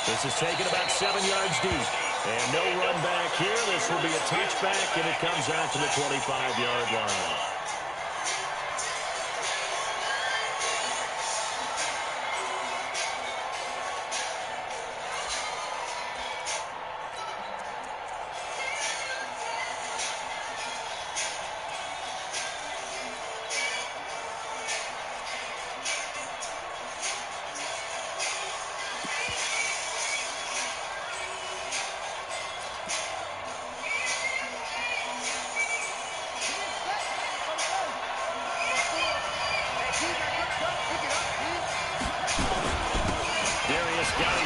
This is taken about 7 yards deep. And no run back here. This will be a touchback, and it comes out to the 25-yard line.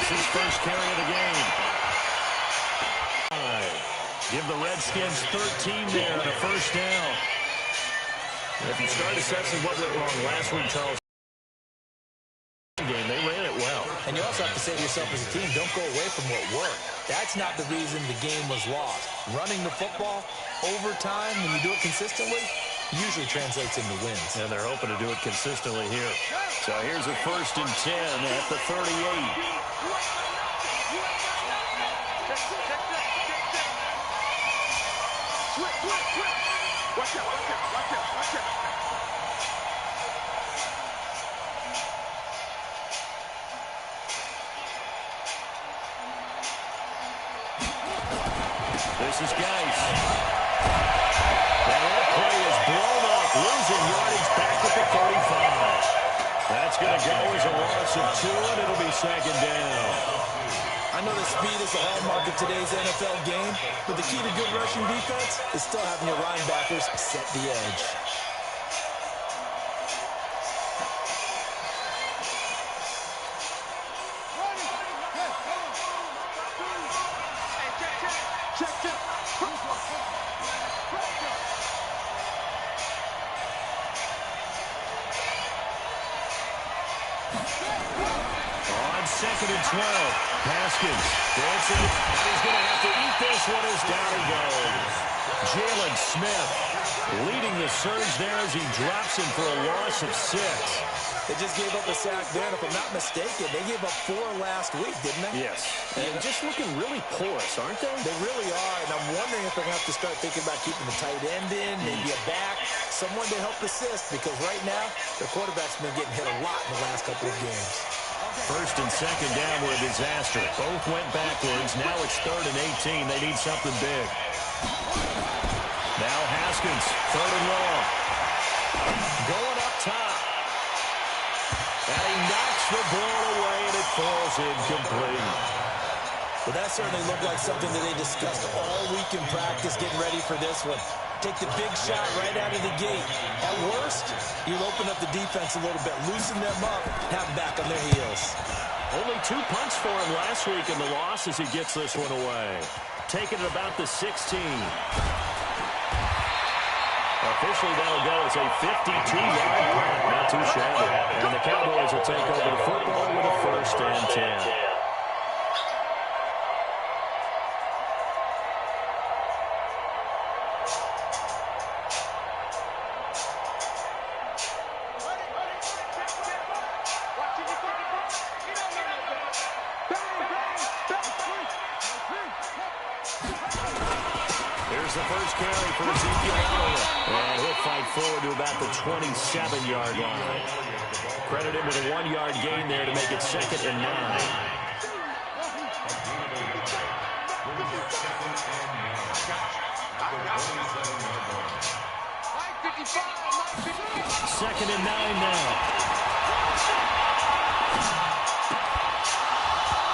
His first carry of the game. Give the Redskins 13 there on a first down. And if you start assessing what went wrong last week, Charles, game, they ran it well. And you also have to say to yourself as a team, don't go away from what worked. That's not the reason the game was lost. Running the football over time, when you do it consistently, usually translates into wins. And they're hoping to do it consistently here. So here's a 1st and 10 at the 38. This is Geis. And that play is blown up, losing yardage back at the 35. That's going to go as a loss of 2, and it'll be 2nd down. I know that speed is the hallmark of today's NFL game, but the key to good rushing defense is still having your linebackers set the edge. On 2nd and 12, Haskins dancing, and he's going to have to eat this one as down he goes. Jalen Smith leading the surge there as he drops him for a loss of 6. They just gave up a sack there, and if I'm not mistaken, they gave up 4 last week, didn't they? Yes, and just looking really porous, aren't they? They really are, and I'm wondering if they're going to have to start thinking about keeping the tight end in, maybe a back, someone to help assist, because right now, their quarterback's been getting hit a lot in the last couple of games. 1st and 2nd down were a disaster. Both went backwards. Now it's 3rd and 18. They need something big. Now Haskins, 3rd and long. Going up top. And he knocks the ball away, and it falls incomplete. Well, that certainly looked like something that they discussed all week in practice, getting ready for this one. Take the big shot right out of the gate. At worst, you'll open up the defense a little bit, loosen them up, have them back on their heels. Only 2 punts for him last week in the loss as he gets this one away. Taking it about the 16. Officially, that'll go as a 52-yard punt. Not too shabby. And the Cowboys will take over the football with a 1st and 10. Here's the first carry for Ezekiel Elliott. And he'll fight forward to about the 27-yard line. Credit him with a 1-yard gain there to make it 2nd and 9. Second and 9 now.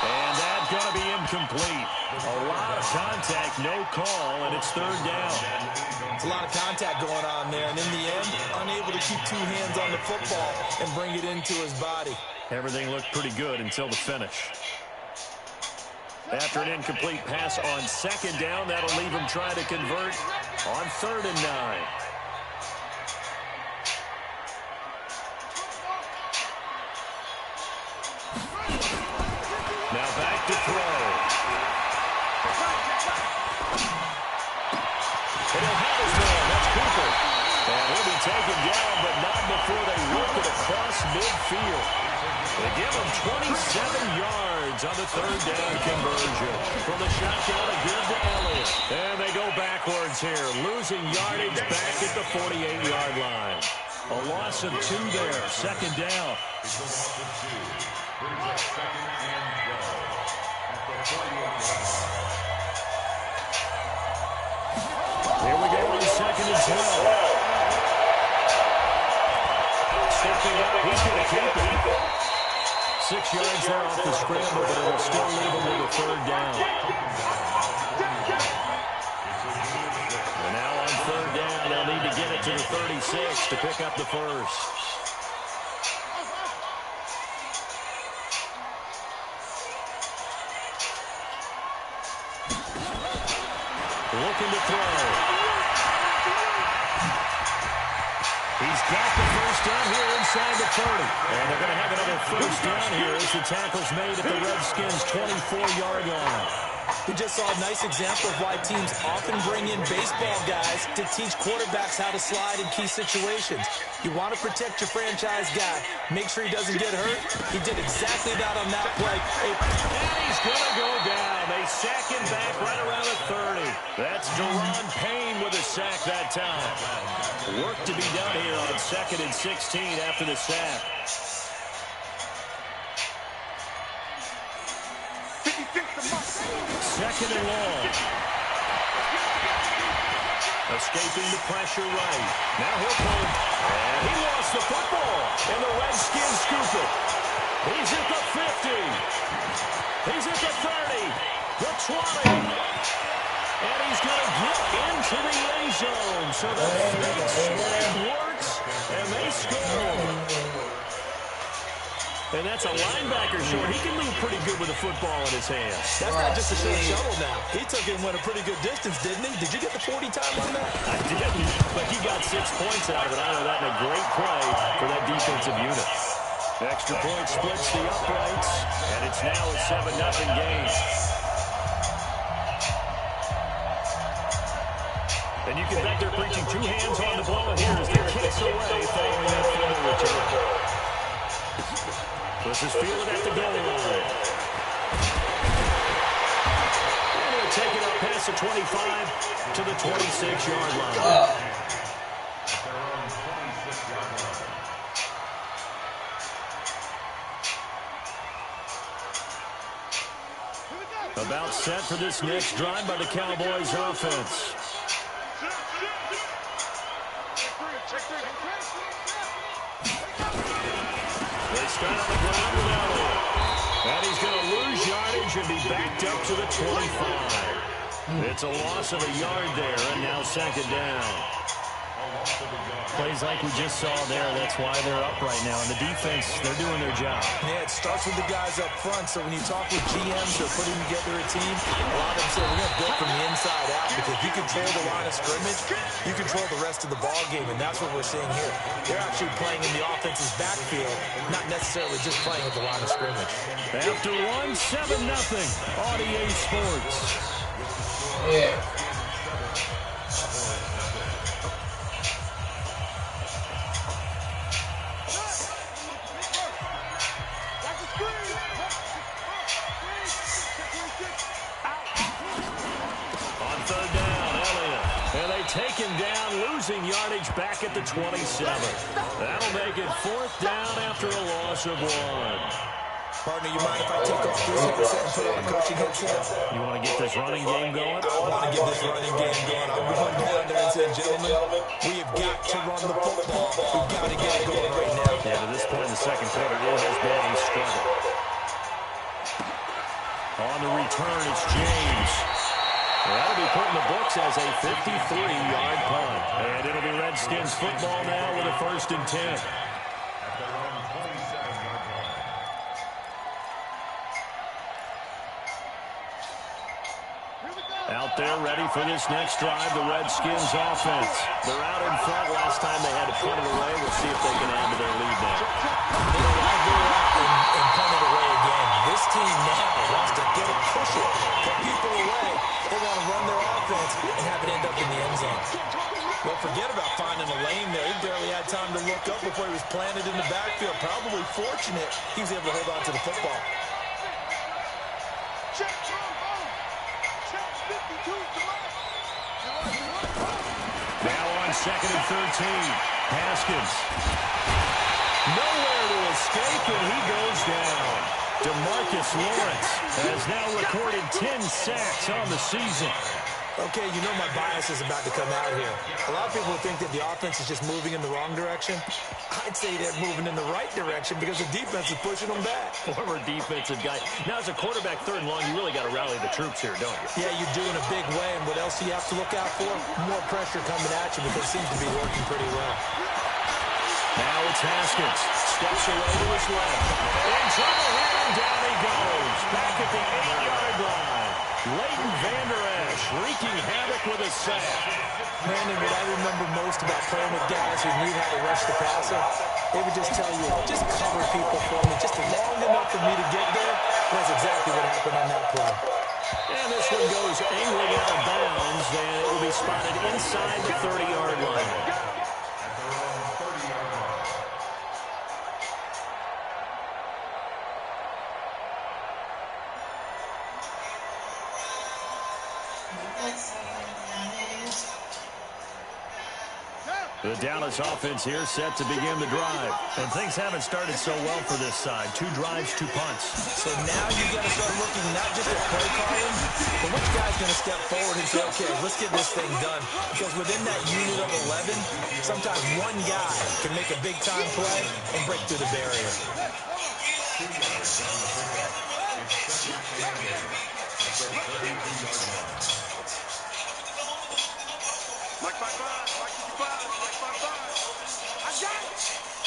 And that's going to be incomplete. A lot of contact, no call, and it's 3rd down. It's a lot of contact going on there, and in the end, unable to keep 2 hands on the football and bring it into his body. Everything looked pretty good until the finish. After an incomplete pass on 2nd down, that'll leave him trying to convert on 3rd and 9. Now back to throw. And he'll have his man. That's Cooper. And he'll be taken down, but not before they work it across midfield. They give him 27 yards on the third down conversion. From the shotgun, a give to Elliott. And they go backwards here, losing yardage back at the 48-yard line. A loss of 2 there, second down. Here we go on second and 12. Stepping up, he's going to keep it. 6 yards there off the scramble, but it'll still leave him with a third down. And now on third down, they'll need to get it to the 36 to pick up the first. Looking to throw. He's got the first down here inside the 30. And they're going to have another first down here as the tackle's made at the Redskins' 24-yard line. We just saw a nice example of why teams often bring in baseball guys to teach quarterbacks how to slide in key situations. You want to protect your franchise guy. Make sure he doesn't get hurt. He did exactly that on that play. And he's going to go down. They sack him back right around the 30. That's Deron Payne with a sack that time. Work to be done here on second and 16 after the sack. Second and long. Escaping the pressure right. Now he'll pull. And he lost the football. And the Redskins scoop it. He's at the 50. He's at the 30. The 20. And he's going to get into the end zone. So the fake swing works. And they score. And that's a linebacker short. He can move pretty good with a football in his hands. That's not just a short shuttle now. He took it and went a pretty good distance, didn't he? Did you get the 40 time on that? I didn't, but he got 6 points out of it. I know that in a great play for that defensive unit. Extra point splits the uprights, and it's now a 7-0 game. And you can bet they're preaching 2 hands on the ball here as the kicks away following that field return. This is fielded at the goal line. And he'll take it up past the 25 to the 26-yard line. About set for this next drive by the Cowboys offense. They start on the ground with Elliott. And he's going to lose yardage and be backed up to the 25. It's a loss of a yard there, and now second down. Plays like we just saw there, that's why they're up right now. And the defense, they're doing their job. Yeah, it starts with the guys up front. So when you talk with GMs who are putting together a team, a lot of them say we're going to build from the inside out, because if you control the line of scrimmage, you control the rest of the ball game, and that's what we're seeing here. They're actually playing in the offense's backfield, not necessarily just playing at the line of scrimmage. After 7-0 on EA Sports. Yeah. Take him down, losing yardage back at the 27. That'll make it 4th down after a loss of 1. Partner, you mind if I take off this headset and put on a coaching headset? You want to get this running game going? I want to get this running game going. I'm going down there and saying, gentlemen, we have got to run the football. We've got to get it going right now. Yeah, to this point in the second quarter, it has been a struggle. On the return, it's James. That'll be put in the books as a 53-yard punt. And it'll be Redskins football now with a 1st and 10. Out there ready for this next drive, the Redskins offense. They're out in front. Last time they had to punt it away. We'll see if they can add to their lead now. And punt it away again. This team now wants to get it, push it, put people away. They want to run their offense and have it end up in the end zone. Well, forget about finding a lane there. He barely had time to look up before he was planted in the backfield. Probably fortunate he was able to hold on to the football. Now on 2nd and 13. Haskins. Nowhere to escape, and he goes down. DeMarcus Lawrence has now recorded 10 sacks on the season. Okay, you know my bias is about to come out here. A lot of people think that the offense is just moving in the wrong direction. I'd say they're moving in the right direction because the defense is pushing them back. Former defensive guy. Now, as a quarterback, 3rd and long, you really got to rally the troops here, don't you? Yeah, you do in a big way. And what else do you have to look out for? More pressure coming at you because it seems to be working pretty well. Now it's Haskins. Steps away to his left. In trouble here, and down he goes. Back at the 8-yard line. Leighton Vander Esch wreaking havoc with a sack. Brandon, what I remember most about playing with guys who knew how to rush the passer, they would just tell you, just cover people for me, just long enough for me to get there. That's exactly what happened on that play. And this one goes angling out of bounds, and it will be spotted inside the 30-yard line. The Dallas offense here set to begin the drive. And things haven't started so well for this side. 2 drives, 2 punts. So now you got to start looking not just at play calling, but which guy's going to step forward and say, okay, let's get this thing done. Because within that unit of 11, sometimes one guy can make a big-time play and break through the barrier.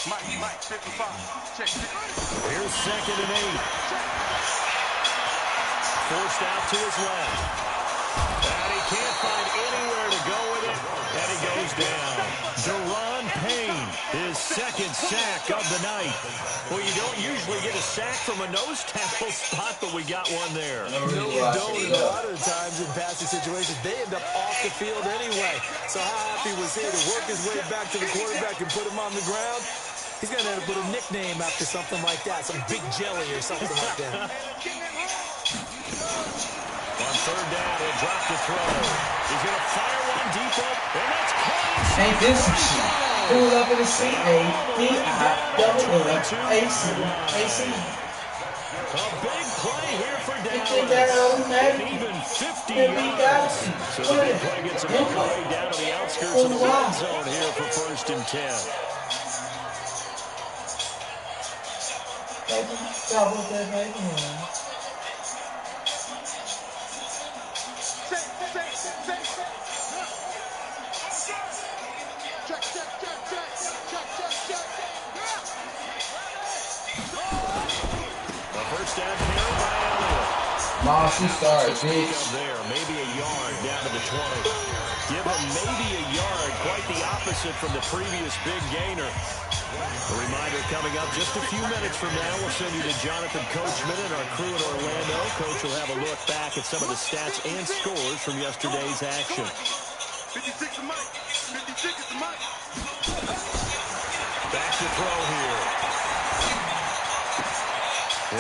Mike, 55. Check. Here's 2nd and 8. Forced out to his left. And he can't find anywhere to go with it. And he goes down. Deron Payne, his 2nd sack of the night. Well, you don't usually get a sack from a nose tackle spot, but we got one there. No, you don't. And a lot of the times in passing situations, they end up off the field anyway. So how happy was he to work his way back to the quarterback and put him on the ground? He's going to have to put a nickname after something like that, some Big Jelly or something like that. On 3rd down, he'll drop the throw. He's going to fire one deep up, and that's close. Ain't this some shit? Pull up in the C-A-D-I-double-L-A-C. A big play here for That Dallas. automatic. And even 50 yards. So the big play gets him all the way down to the outskirts of the red zone here for 1st and 10. Double the baby. The first down carry by Elliott. Monster start, bitch. There, maybe a yard down to the 20. Give him maybe a yard, quite the opposite from the previous big gainer. A reminder coming up just a few minutes from now. We'll send you to Jonathan Coachman and our crew in Orlando. Coach will have a look back at some of the stats and scores from yesterday's action. 56 to Mike. 56 to Mike. Back to throw here.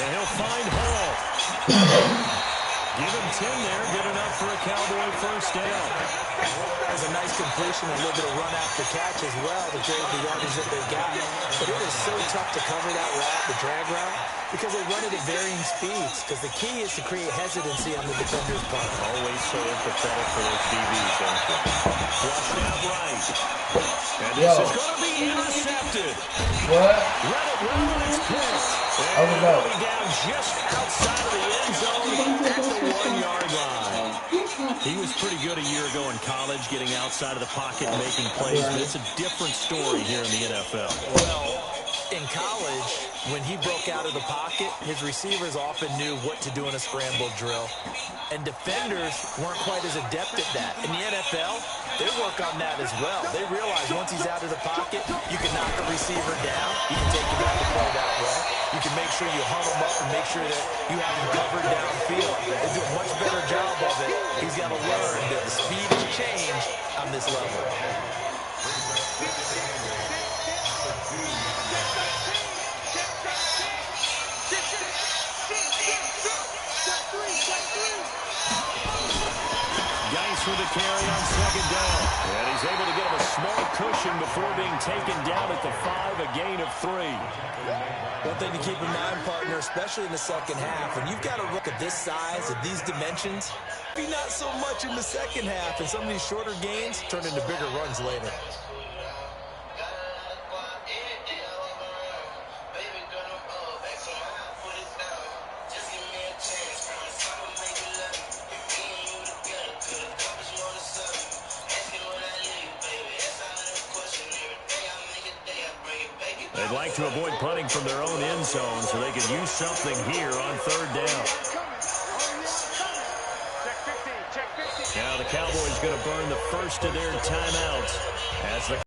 And he'll find Hall. Give him 10 there. Good enough for a Cowboy first down. That's a nice completion, a little bit of run after catch as well to create the yardage that they got. But it is so tough to cover that route, the drag route, because they run it at varying speeds. Because the key is to create hesitancy on the defender's part. Always so empathetic for those DBs, aren't you? Flushed out right. And this is going to be intercepted. What? Let it run when it's picked. Oh, And no. it'll be down just outside of the end zone at the 1-yard line. He was pretty good a year ago in college, getting outside of the pocket and making plays, but it's a different story here in the NFL. Well, in college, when he broke out of the pocket, his receivers often knew what to do in a scramble drill. And defenders weren't quite as adept at that. In the NFL, they work on that as well. They realize once he's out of the pocket, you can knock a receiver down. You can take him out of the play that way. You can make sure you hum him up and make sure that you have him covered downfield. They do a much better job of it. He's got to learn that the speed has changed on this level. carry on second down. And he's able to get him a small cushion before being taken down at the 5, a gain of 3. One thing to keep in mind, partner, especially in the second half, when you've got a rook of this size, of these dimensions, maybe not so much in the second half, and some of these shorter gains turn into bigger runs later. They'd like to avoid punting from their own end zone so they could use something here on third down. Now the Cowboys going to burn the first of their timeouts as the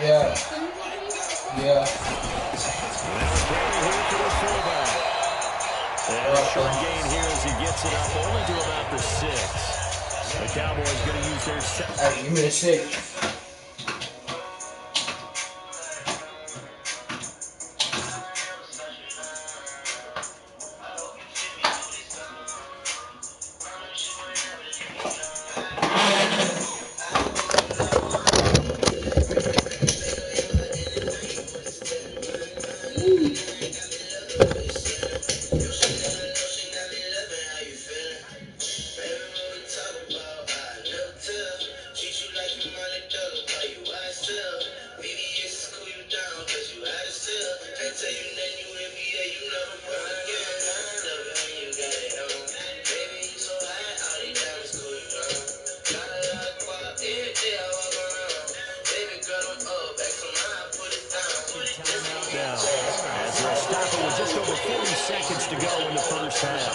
Yeah. Yeah. And a short gain here as he gets it up only to about the 6. The Cowboys going to use their second. Hey, give me the 6. As they'll stop it with just over 40 seconds to go in the first half.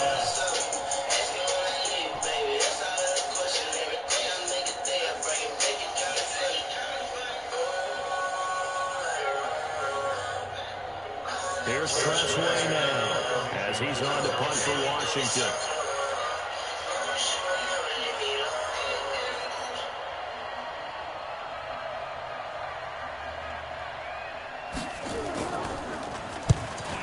Here's Cressway now as he's on to punt for Washington.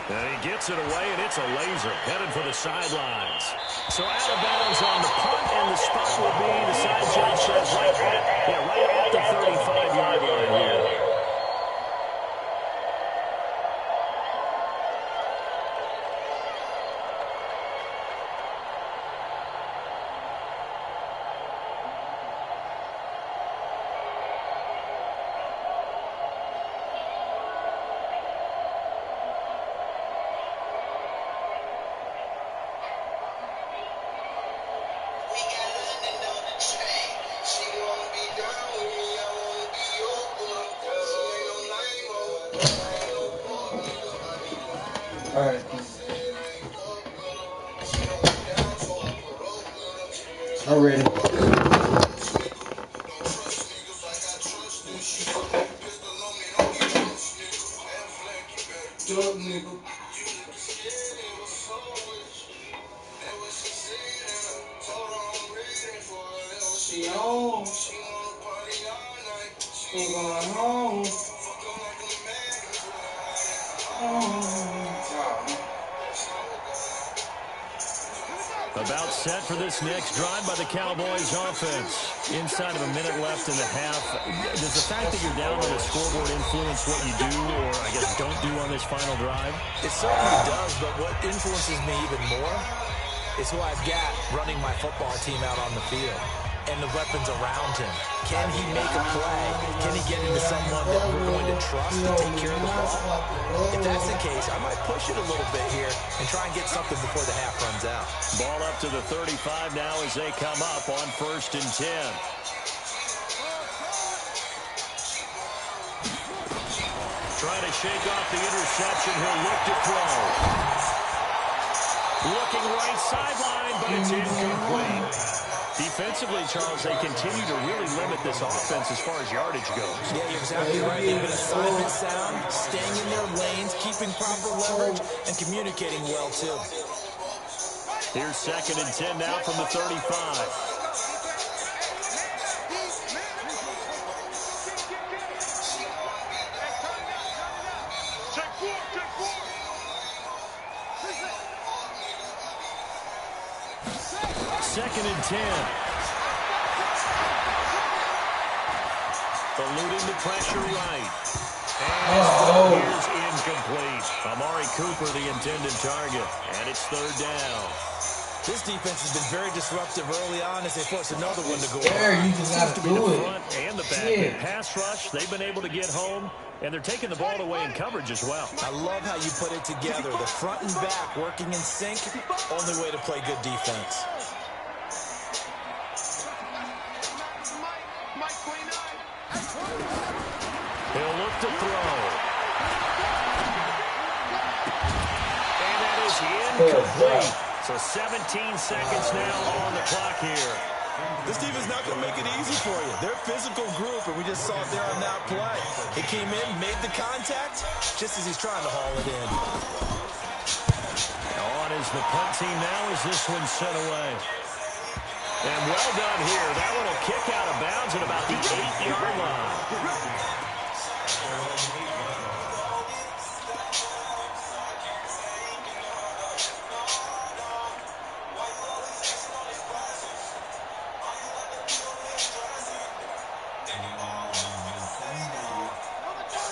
And he gets it away, and it's a laser headed for the sidelines. So out of bounds on the punt, and the spot will be, the side judge says, right at the 35-yard line here. Alright. I'm ready. She on. Ain't going home. About set for this next drive by the Cowboys offense. Inside of a minute left in the half. Does the fact that you're down on the scoreboard influence what you do, or I guess don't do on this final drive? It certainly does, but what influences me even more is who I've got running my football team out on the field. and the weapons around him. Can he make a play? Can he get into someone that we're going to trust to take care of the ball? If that's the case, I might push it a little bit here and try and get something before the half runs out. Ball up to the 35 now as they come up on 1st and 10. Trying to shake off the interception. He'll look to throw. Looking right sideline, but it's incomplete. Defensively, Charles, they continue to really limit this offense as far as yardage goes. Yeah, you're exactly right. They've been assignment sound, staying in their lanes, keeping proper leverage, and communicating well, too. Here's 2nd and 10 now from the 35. Second and 10. Eluding the pressure right. And here's incomplete. Amari Cooper, the intended target. And it's 3rd down. This defense has been very disruptive early on as they force another one to go there, you just got to be the do it. front and the back. Yeah. Pass rush, they've been able to get home, and they're taking the ball away in coverage as well. I love how you put it together. The front and back working in sync. Only way to play good defense. He'll look to throw. And that is incomplete. So 17 seconds now on the clock here. This team is not going to make it easy for you. They're a physical group, and we just saw it there on that play. He came in, made the contact, just as he's trying to haul it in. On is the punt team now as this one's set away. And well done here. That one will kick out of bounds at about the 8-yard line.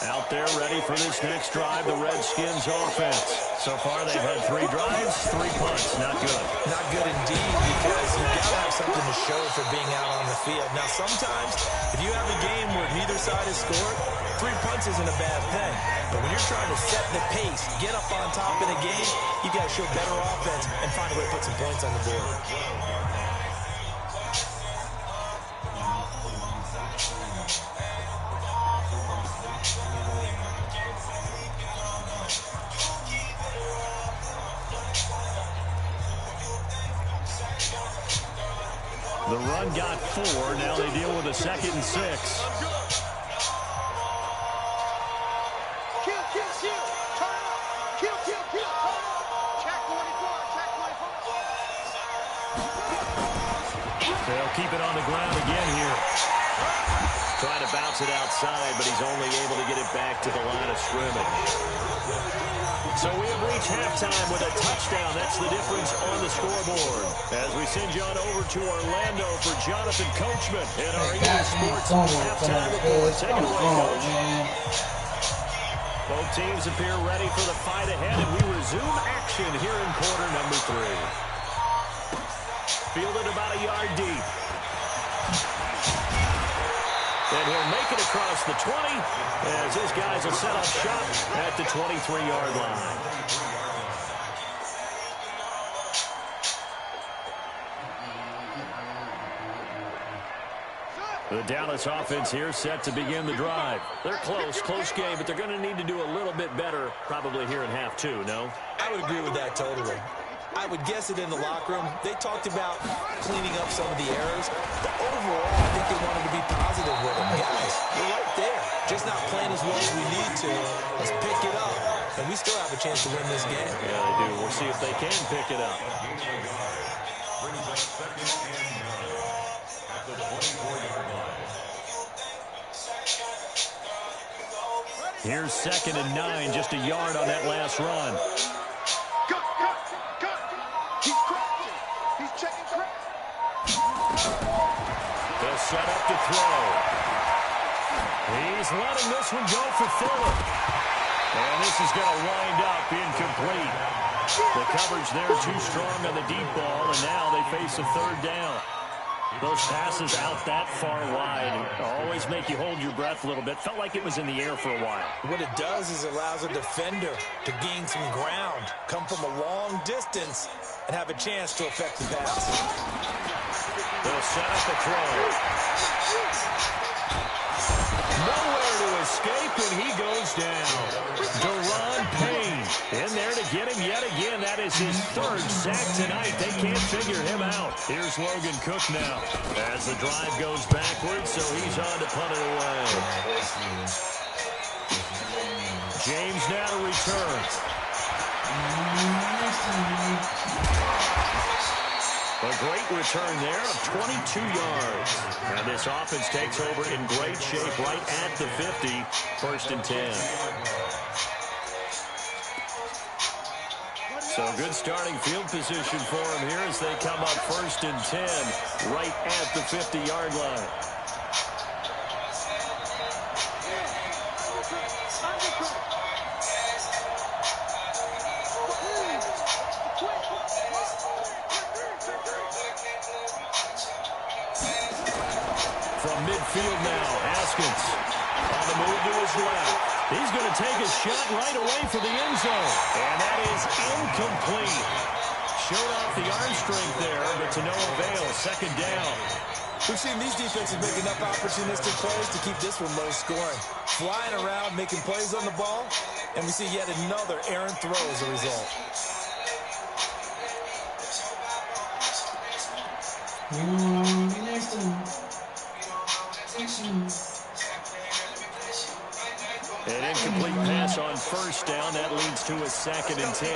Out there ready for this next drive, the Redskins offense. So far they've had 3 drives, 3 punts. Not good. Not good indeed, because you got to have something to show for being out on the field. Now sometimes if you have a game where neither side has scored, 3 punts isn't a bad thing. But when you're trying to set the pace, get up on top in a game, you got to show better offense and find a way to put some points on the board. The run got 4. Now they deal with a 2nd and 6. They'll keep it on the ground again here. Trying to bounce it outside, but he's only able to get it back to the line of scrimmage. So we have reached halftime with a touchdown. That's the difference on the scoreboard. As we send you on over to Orlando for Jonathan Coachman in our Eagles Sports halftime report. Take it away, Coach. Both teams appear ready for the fight ahead, and we resume action here in quarter number 3. Fielded about a yard deep. And he'll make it across the 20 as his guys will set up shop at the 23-yard line. The Dallas offense here set to begin the drive. They're close game, but they're going to need to do a little bit better probably here in half 2, no? I would agree with that totally. I would guess it in the locker room. They talked about cleaning up some of the errors. But overall, I think they wanted to be positive with them. Guys, we're right there. Just not playing as well as we need to. Let's pick it up. And we still have a chance to win this game. Yeah, they do. We'll see if they can pick it up. Here's 2nd and 9, just a yard on that last run. They'll set up to throw. He's letting this one go for Fuller. And this is going to wind up incomplete. The coverage there too strong on the deep ball, and now they face a 3rd down. Those passes out that far wide always make you hold your breath a little bit. Felt like it was in the air for a while. What it does is it allows a defender to gain some ground, come from a long distance, and have a chance to affect the pass. They'll set up the throw. Nowhere to escape, and he goes down. Deron Payne in there to get him yet again. That is his third sack tonight. They can't figure him out. Here's Logan Cook now as the drive goes backwards, so he's on to punt it away. James now to return. A great return there of 22 yards. And this offense takes over in great shape right at the 50. 1st and 10. So good starting field position for them here as they come up 1st and 10 right at the 50-yard line. From midfield now, Haskins on the move to his left. He's going to take a shot right away for the end zone. And that is incomplete. Showed off the arm strength there, but to no avail. 2nd down. We've seen these defenses make enough opportunistic plays to keep this one low scoring. Flying around, making plays on the ball, and we see yet another errant throw as a result. An incomplete pass on 1st down. That leads to a 2nd and 10.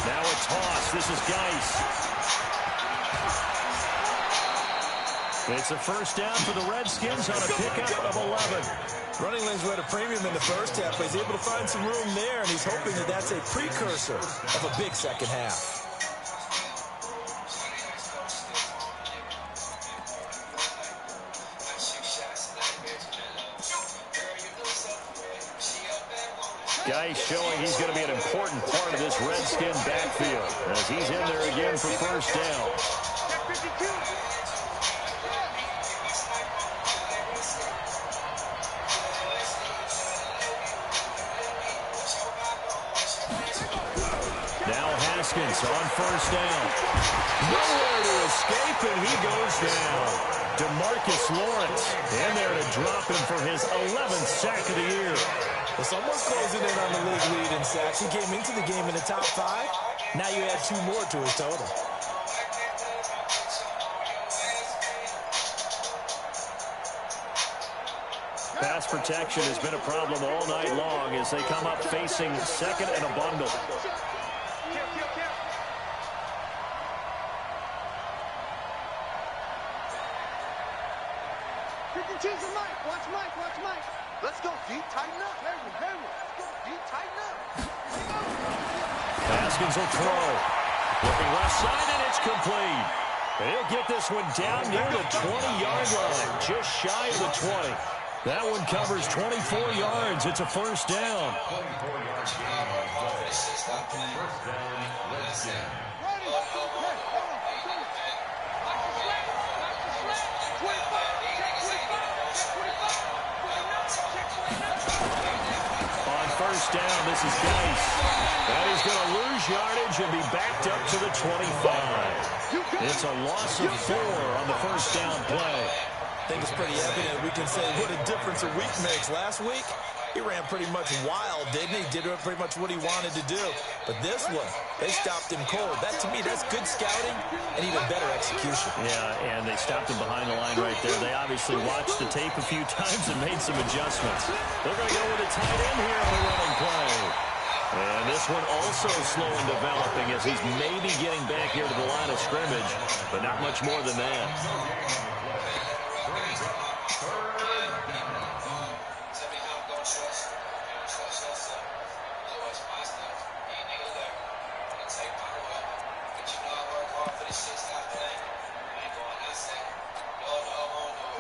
Now a toss. This is Geis. It's a 1st down for the Redskins on a pickup of 11. Running lanes were at a premium in the first half, but he's able to find some room there, and he's hoping that that's a precursor of a big second half. Guy showing he's going to be an important part of this Redskin backfield as he's in there again for 1st down. Now Haskins on 1st down. Nowhere to escape, and he goes down. DeMarcus Lawrence in there to drop him for his 11th sack of the year. Well, someone's closing in on the league lead in sacks. He came into the game in the top 5. Now you add 2 more to his total. Pass protection has been a problem all night long as they come up facing 2nd and a bundle. Watch Mike. Let's go, deep, tighten up. There we go. Let's go, deep, tighten up. Haskins will throw. Looking left side, and it's complete. He'll get this one down near the 20-yard line, just shy of the 20. That one covers 24 yards. It's a 1st down. On 1st down, this is Geis. And he's going to lose yardage and be backed up to the 25. It's a loss of 4 on the 1st down play. I think it's pretty evident. We can say what a difference a week makes. Last week, he ran pretty much wild, didn't he? Did pretty much what he wanted to do. But this one, they stopped him cold. That, to me, that's good scouting and even better execution. Yeah, and they stopped him behind the line right there. They obviously watched the tape a few times and made some adjustments. They're going to go with a tight end here on the running play. And this one also slow in developing as he's maybe getting back here to the line of scrimmage, but not much more than that.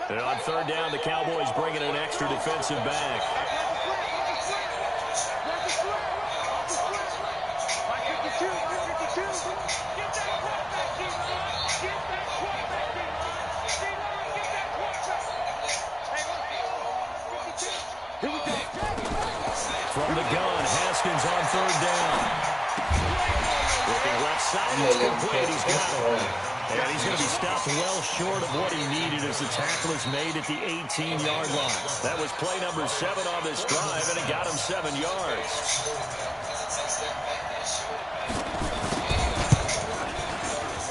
And on 3rd down, the Cowboys bringing an extra defensive back. from the gun. Haskins on third down. Looking left side. It's complete. He's got it. And he's going to be stopped well short of what he needed as the tackle is made at the 18-yard line. That was play number 7 on this drive, and it got him 7 yards.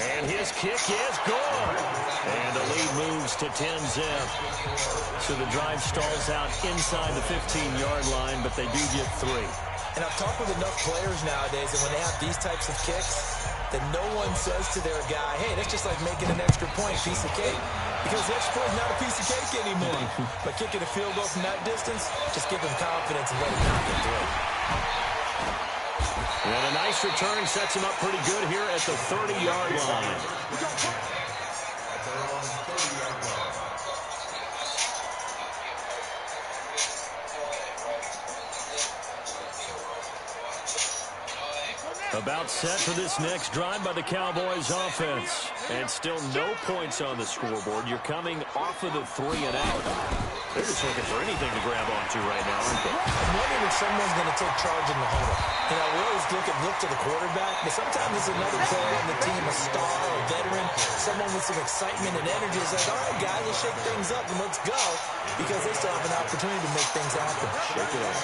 And his kick is good. And the lead moves to 10-zip. So the drive stalls out inside the 15-yard line, but they do get 3. And I've talked with enough players nowadays, and when they have these types of kicks, that no one says to their guy, hey, that's just like making an extra point, piece of cake. Because the extra point is not a piece of cake anymore. But kicking a field goal from that distance, just give him confidence and let him knock it through. And a nice return sets him up pretty good here at the 30-yard line. About set for this next drive by the Cowboys offense. And still no points on the scoreboard. You're coming off of the 3 and out. They're just looking for anything to grab onto right now, aren't they? I'm wondering if someone's going to take charge in the huddle. You know, we always look to the quarterback, but sometimes it's another player on the team, a star, a veteran, someone with some excitement and energy. It's like, all right, guys, let's shake things up and let's go, because they still have an opportunity to make things happen. Shake it up.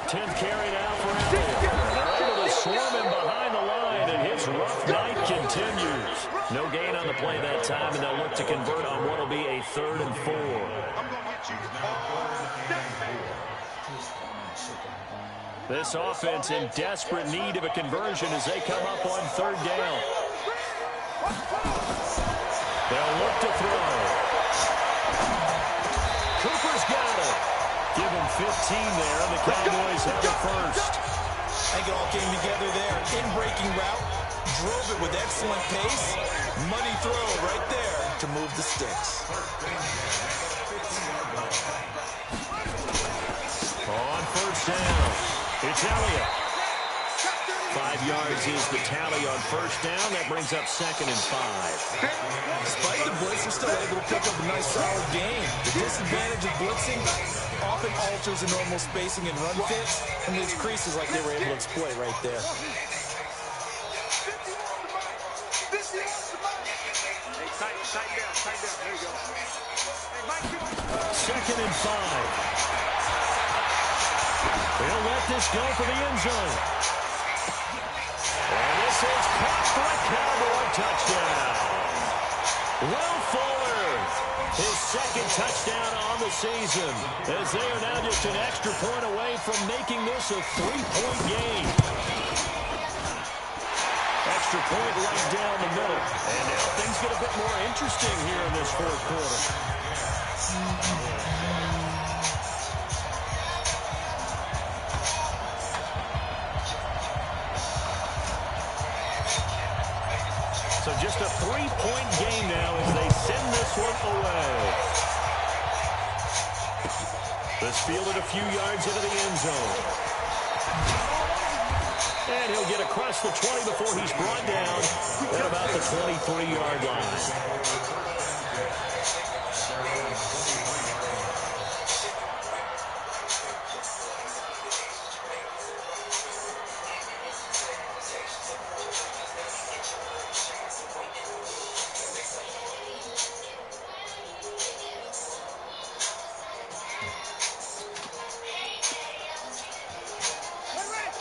10th carry now for Elliott. They're able to swarm him behind the line, and his rough night continues. No gain on the play that time, and they'll look to convert on what will be a 3rd and 4. This offense in desperate need of a conversion as they come up on 3rd down. They'll look to throw. Cooper's got it. Give him 15 there, and the Cowboys have it first. I think it all came together there. In-breaking route, drove it with excellent pace. Money throw right there to move the sticks. On 1st down, it's Elliott. 5 yards is the tally on 1st down. That brings up 2nd and 5. Despite the blitz, they're still able to pick up a nice, solid game. The disadvantage of blitzing often alters the normal spacing and run fits, and leaves creases like they were able to exploit right there. Tighten down. There you go. 2nd and 5. They'll let this go for the end zone. And this is caught for a Cowboy touchdown. Will Fuller, his 2nd touchdown on the season, as they are now just an extra point away from making this a 3-point game. Extra point right down the middle. And now things get a bit more interesting here in this 4th quarter. So just a 3-point game now as they send this one away. This fielded a few yards into the end zone. And he'll get across the 20 before he's brought down at about the 23-yard line.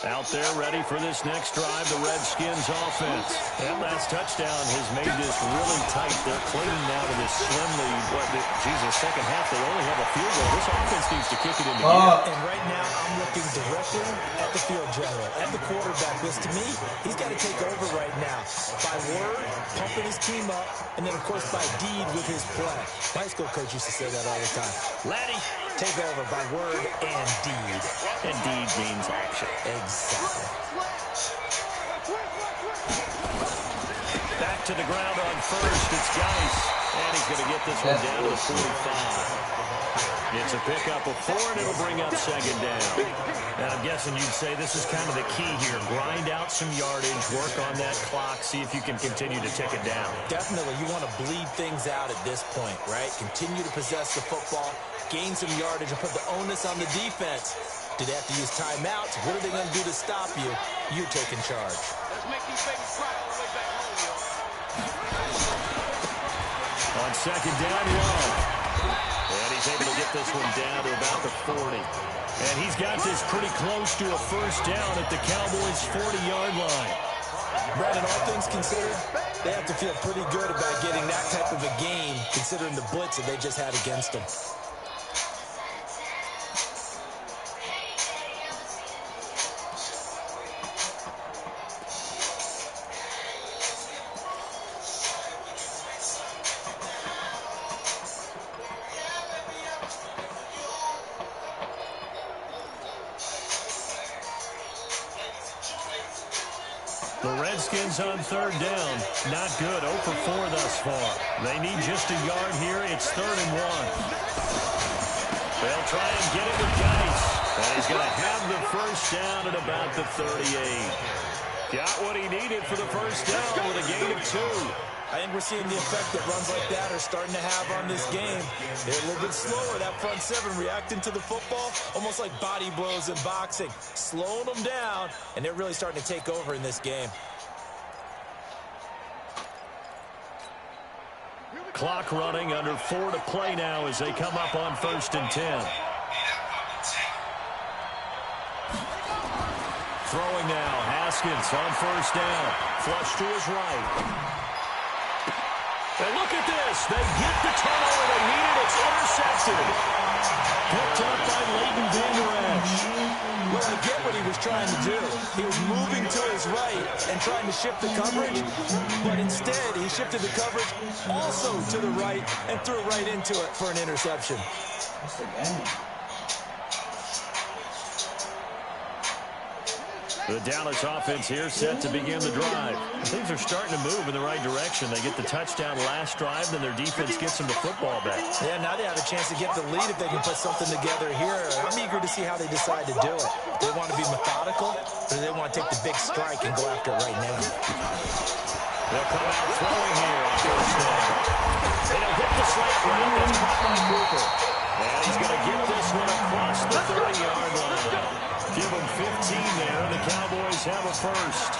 Out there ready for this next drive, the Redskins offense. That last touchdown has made this really tight. They're clinging now to this slim lead. Second half, they only have a field goal. This offense needs to kick it into gear. And right now, I'm looking directly at the field general, at the quarterback, because to me, he's got to take over right now. By word, pumping his team up, and then, of course, by deed with his play. My school coach used to say that all the time. Laddie, take over by word and deed. And deed means action. Exactly. Back to the ground on 1st. It's Geis. And he's going to get this one down to the 45. It's a pickup of 4, and it'll bring up second down. And I'm guessing you'd say this is kind of the key here. Grind out some yardage, work on that clock, see if you can continue to tick it down. Definitely. You want to bleed things out at this point, right? Continue to possess the football, gain some yardage, and put the onus on the defense. Do they have to use timeouts? What are they going to do to stop you? You're taking charge. Let's make these babies cry all the way back home, yo. On second down, Love. And he's able to get this one down to about the 40. And he's got this pretty close to a first down at the Cowboys' 40-yard line. Brandon, all things considered, they have to feel pretty good about getting that type of a game, considering the blitz that they just had against them. The Redskins on third down. Not good. 0 for 4 thus far. They need just a yard here. It's 3rd and 1. They'll try and get it with Geis. And he's going to have the first down at about the 38. Got what he needed for the first down with a gain of 2. I think we're seeing the effect that runs like that are starting to have on this game. They're a little bit slower, that front seven, reacting to the football, almost like body blows in boxing, slowing them down, and they're really starting to take over in this game. Clock running, under 4 to play now as they come up on 1st and 10. Throwing now, Haskins on 1st down. Flush to his right. And look at this. They get the turnover they needed. It's intercepted. Picked up by Leighton Vander Esch. Well, I get what he was trying to do. He was moving to his right and trying to shift the coverage, but instead he shifted the coverage also to the right and threw right into it for an interception. That's the game. The Dallas offense here set to begin the drive. Things are starting to move in the right direction. They get the touchdown last drive, then their defense gets them the football back. Yeah, now they have a chance to get the lead if they can put something together here. I'm eager to see how they decide to do it. They want to be methodical, or they want to take the big strike and go after it right now. They'll come out throwing here on first down. And he'll hit the slant route. That's caught by Cooper. And he's going to get this one across the 30-yard line. Give him 15 there, and the Cowboys have a first.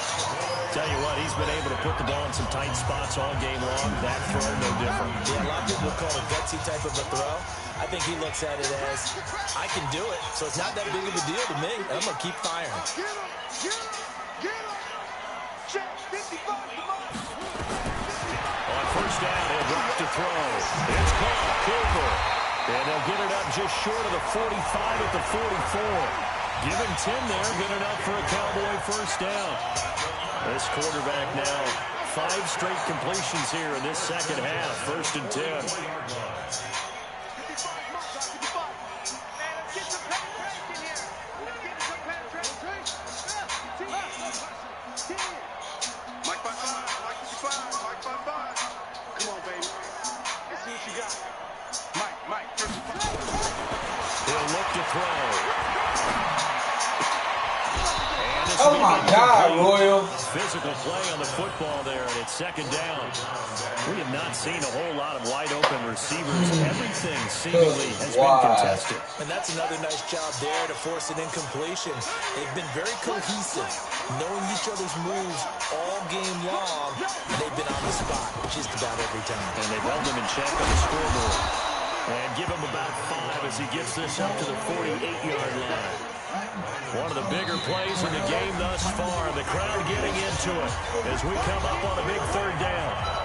Tell you what, he's been able to put the ball in some tight spots all game long. That throw, no different. Yeah, a lot of people call it a gutsy type of a throw. I think he looks at it as, I can do it, so it's not that big of a deal to me. I'm going to keep firing. Get him! Get him! Get him! Check 55, come on! On first down, he'll drop to throw. It's caught, Cooper. And they'll get it up just short of the 45 at the 44. Give him 10 there, good enough for a Cowboy first down. This quarterback now, 5 straight completions here in this second half, 1st and 10. Mike 5-5, Mike 55, Mike 5-5. Come on, baby. Let's see what you got. Mike, first and 5. He'll look to throw. Oh my God, Royal. Physical play on the football there, and it's second down. We have not seen a whole lot of wide open receivers. Everything seemingly has been contested. And that's another nice job there to force an incompletion. They've been very cohesive, knowing each other's moves all game long. They've been on the spot just about every time. And they've held them in check on the scoreboard. And give him about 5 as he gets this up to the 48-yard line. One of the bigger plays in the game thus far. The crowd getting into it as we come up on a big 3rd down.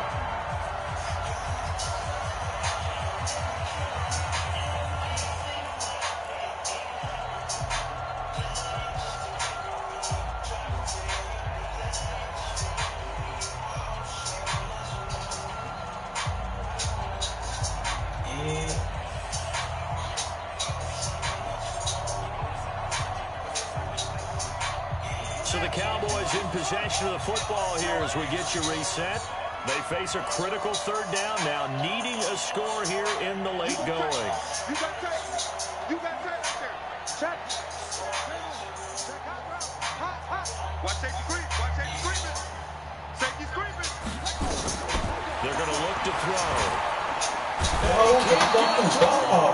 So the Cowboys in possession of the football here as we get you reset. They face a critical third down now, needing a score here in the late going. You got tape. You got tape there. Check. Watch safety creep. Watch safety creeping. Safety's creeping. They're going to look to throw.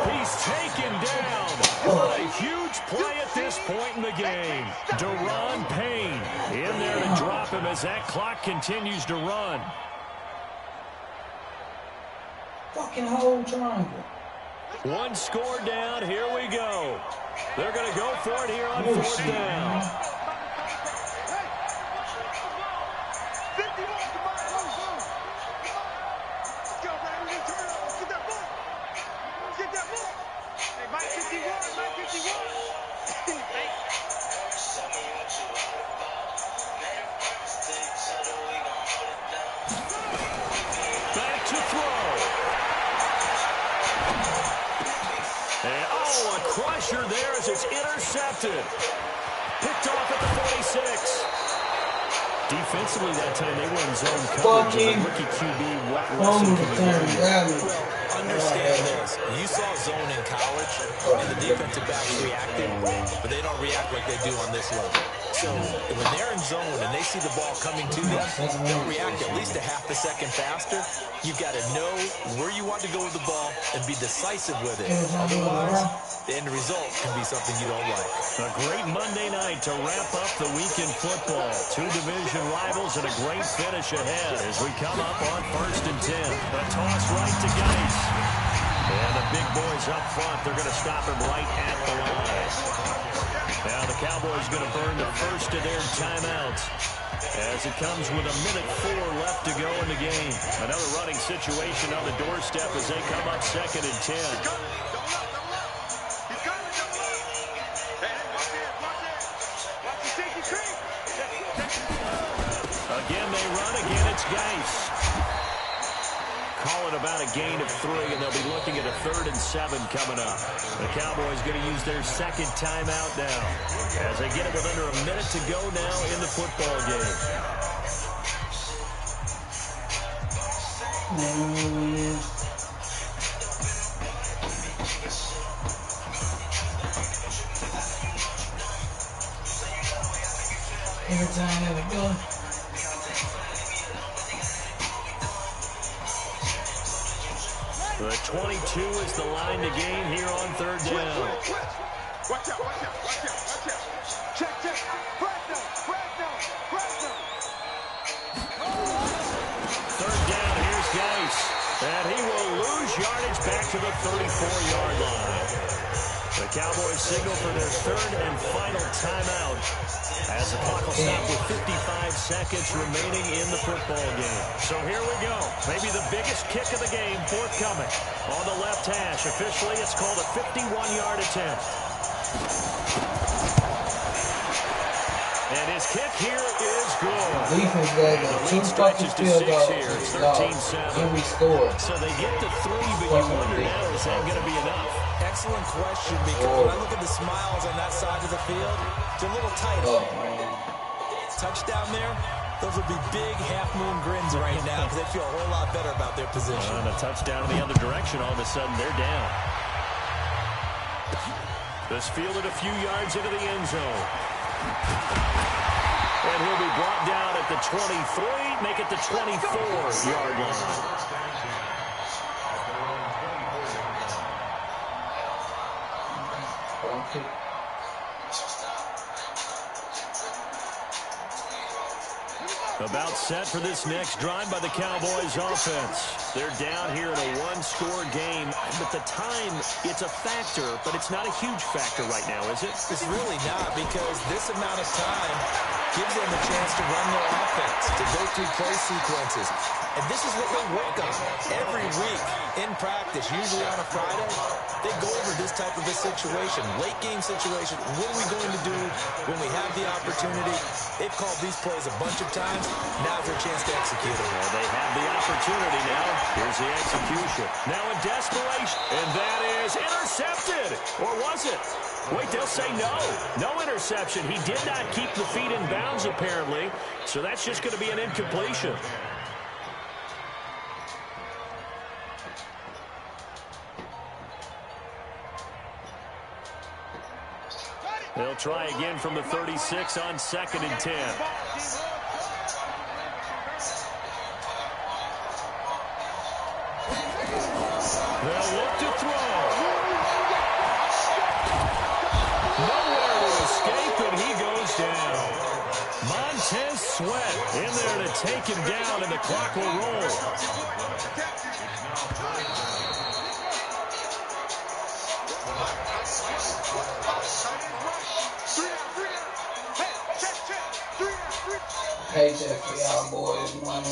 He's taken down. What a huge play at this point in the game. Deron Payne in there to drop him as that clock continues to run. Fucking whole triangle. One score down. Here we go. They're going to go for it here on fourth down. Back to throw. And, a crusher there as it's intercepted. Picked off at the 46. Defensively that time, they were in zone coverage. As a rookie QB, what lesson can we learn? Well, understand this. You saw zone in college, and the defensive backs reacted, but they don't react like they do on this level. So when they're in zone and they see the ball coming to them, they'll react at least a half a second faster. You've got to know where you want to go with the ball and be decisive with it. Otherwise, the end result can be something you don't like. A great Monday night to wrap up the week in football. Two division rivals and a great finish ahead as we come up on 1st and 10. A toss right to Geis. And the big boys up front, they're going to stop him right at the line. Now the Cowboys going to burn the first of their timeouts as it comes with 1:04 left to go in the game. Another running situation on the doorstep as they come up 2nd and 10. Again, they run. Again, it's Geis. Call it about a gain of 3, and they'll be looking at a 3rd and 7 coming up. The Cowboys going to use their second timeout now as they get it with under a minute to go now in the football game. Every time I go. The 22 is the line to gain here on 3rd down. Watch out, watch out, watch out, watch out. Check, check. Break down. 3rd down, here's Geis. And he will lose yardage back to the 34-yard line. The Cowboys signal for their 3rd and final timeout as the clock will stop with 55 seconds remaining in the football game. So here we go. Maybe the biggest kick of the game forthcoming. On the left hash, officially it's called a 51-yard attempt. And his kick here is good. Defense got The two lead fucking stretches to field 6 goals. here. It's 13-7. And we scored. So they get to 3, but you wonder now, is that going to be enough? Excellent question, because when I look at the smiles on that side of the field, it's a little tighter. Touchdown there, those would be big half-moon grins right now because they feel a whole lot better about their position. And a touchdown in the other direction, all of a sudden they're down. This fielded a few yards into the end zone. And he'll be brought down at the 23, make it the 24-yard line. About set for this next drive by the Cowboys offense. They're down here in a one-score game, but the time, it's a factor, but it's not a huge factor right now, is it? It's really not, because this amount of time gives them a chance to run their offense, to go through play sequences. And this is what they work on every week in practice, usually on a Friday. They go over this type of a situation, late game situation. What are we going to do when we have the opportunity? They've called these plays a bunch of times. Now's their chance to execute them. Well, they have the opportunity now. Here's the execution. Now in desperation, and that is intercepted. Or was it? Wait, they'll say no. No interception. He did not keep the feet in bounds, apparently. So that's just going to be an incompletion. They'll try again from the 36 on 2nd and 10. They'll look to throw. Nowhere to escape, and he goes down. Montez Sweat in there to take him down, and the clock will roll. Paycheck for y'all boys, man.